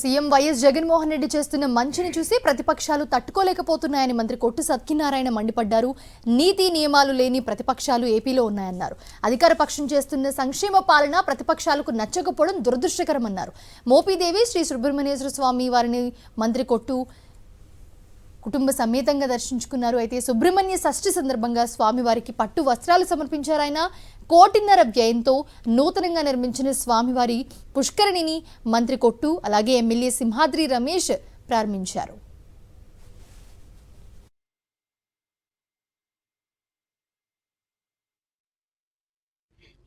CM YS Jaganmohan Reddy చేస్తున్న మంచిని చూసి ప్రతిపక్షాలు తట్టుకోలేకపోతున్నాయని మంత్రి కొట్టు సత్యనారాయణ మండిపడ్డారు. నీతి నియమాలు లేని ప్రతిపక్షాలు ఏపీలో ఉన్నాయన్నారు. అధికార పక్షం చేస్తున్న సంక్షేమ పాలన ప్రతిపక్షాలకు నచ్చకపోవడం దురదృష్టకరమన్నారు. మోపిదేవి శ్రీ సుబ్రహ్మణ్యేశ్వర స్వామి వారిని మంత్రి కొట్టు కుటుంబ సమేతంగా దర్శించుకున్నారు. అయితే సుబ్రహ్మణ్య షష్ఠి సందర్భంగా స్వామివారికి పట్టు వస్త్రాలు సమర్పించారు. ఆయన 1.5 కోటి వ్యయంతో నూతనంగా నిర్మించిన స్వామివారి పుష్కరిణిని మంత్రి కొట్టు అలాగే ఎమ్మెల్యే సింహాద్రి రమేష్ ప్రారంభించారు.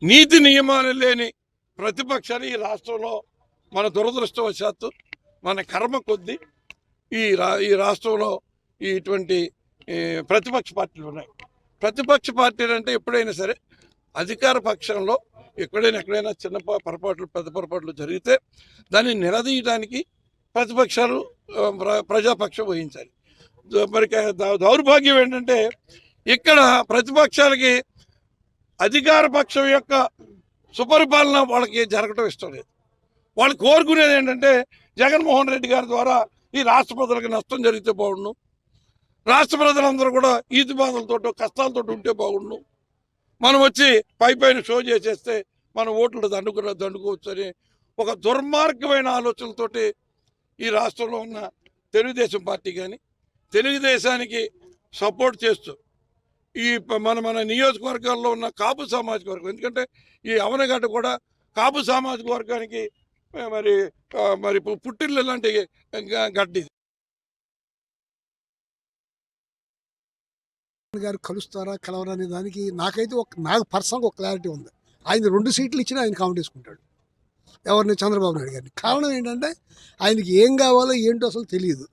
నీతి నియమాలు లేని ప్రతిపక్షాలు ఈ రాష్ట్రంలో మన దురదృష్టవశాత్తు మన కర్మ కొద్దీ ఈ రాష్ట్రంలో ఇటువంటి ప్రతిపక్ష పార్టీలు ఉన్నాయి. ప్రతిపక్ష పార్టీలు అంటే ఎప్పుడైనా సరే అధికార పక్షంలో ఎక్కడైనా చిన్న పొరపాట్లు పెద్ద పొరపాట్లు జరిగితే దాన్ని నిలదీయడానికి ప్రతిపక్షాలు ప్రజాపక్షం వహించాలి. మరి దౌర్భాగ్యం ఏంటంటే ఇక్కడ ప్రతిపక్షాలకి అధికార పక్షం యొక్క సుపరిపాలన వాళ్ళకి జరగటం ఇష్టం లేదు. వాళ్ళు కోరుకునేది ఏంటంటే జగన్మోహన్ రెడ్డి గారి ద్వారా ఈ రాష్ట్ర ప్రజలకు నష్టం జరిగితే బాగుండు, రాష్ట్ర ప్రజలందరూ కూడా ఈతి బాధలతో కష్టాలతో ఉంటే బాగుండు, మనం వచ్చి పైన షో చేసేస్తే మన ఓట్లు దండుకోవచ్చు అని ఒక దుర్మార్గమైన ఆలోచనలతోటి ఈ రాష్ట్రంలో ఉన్న తెలుగుదేశం పార్టీ కానీ తెలుగుదేశానికి సపోర్ట్ చేస్తూ ఈ మన నియోజకవర్గాల్లో ఉన్న కాపు సామాజిక వర్గం, ఎందుకంటే ఈ అవనగడ్డ కూడా కాపు సామాజిక వర్గానికి మరి పుట్టిల్లు లాంటి గడ్డి. గారు కలుస్తారా కలవరా అనే దానికి నాకైతే నాకు పర్సనల్గా ఒక క్లారిటీ ఉంది. ఆయన 2 సీట్లు ఇచ్చినా ఆయన కామెంట్ వేసుకుంటాడు ఎవరిని, చంద్రబాబు నాయుడు గారిని. కారణం ఏంటంటే ఆయనకి ఏం కావాలో ఏంటో అసలు తెలియదు.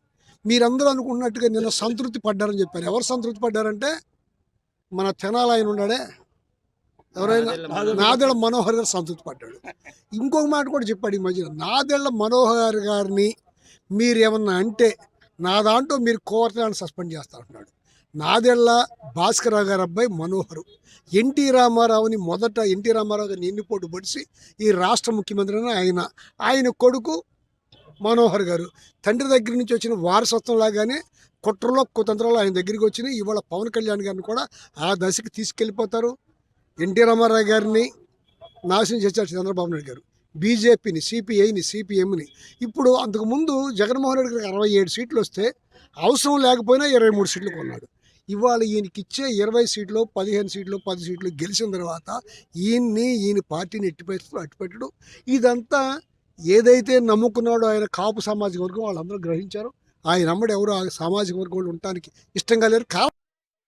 మీరందరూ అనుకున్నట్టుగా నిన్న సంతృప్తి పడ్డారని చెప్పారు. ఎవరు సంతృప్తి పడ్డారంటే మన తెనాలి ఆయన ఉన్నాడే, ఎవరైనా నాదెళ్ల మనోహర్ గారు సంతృప్తి పడ్డాడు. ఇంకొక మాట కూడా చెప్పాడు ఈ మధ్యన, నాదెళ్ల మనోహర్ గారిని మీరు ఏమన్నా అంటే నా దాంట్లో మీరు కోర్టులను సస్పెండ్ చేస్తా అంటున్నాడు. నాదెళ్ల భాస్కరరావు గారు అబ్బాయి మనోహరు ఎన్టీ రామారావుని ఎన్టీ రామారావు గారిని ఎన్నిపోటు పడిచి ఈ రాష్ట్ర ముఖ్యమంత్రి ఆయన కొడుకు మనోహర్ గారు తండ్రి దగ్గర నుంచి వచ్చిన వారసత్వం లాగానే కుట్రలో కుతంత్రాలు ఆయన దగ్గరికి వచ్చినాయి. ఇవాళ పవన్ కళ్యాణ్ గారిని కూడా ఆ దశకి తీసుకెళ్ళిపోతారు. ఎన్టీ రామారావు గారిని నాశనం చేశారు చంద్రబాబు నాయుడు గారు, బీజేపీని, సిపిఐని, సిపిఎంని. ఇప్పుడు అంతకుముందు జగన్మోహన్ రెడ్డి గారికి 67 సీట్లు వస్తే అవసరం లేకపోయినా 23 సీట్లు కొన్నాడు. ఇవాళ ఈయనకి ఇచ్చే 20 సీట్లు 15 సీట్లు 10 సీట్లు గెలిచిన తర్వాత ఈయన పార్టీని అట్టిపెట్టడం ఇదంతా ఏదైతే నమ్ముకున్నాడో ఆయన కాపు సామాజిక వర్గం వాళ్ళందరూ గ్రహించారు. ఆయన అమ్మడు ఎవరు ఆ సామాజిక వర్గం ఉండటానికి ఇష్టంగా లేరు.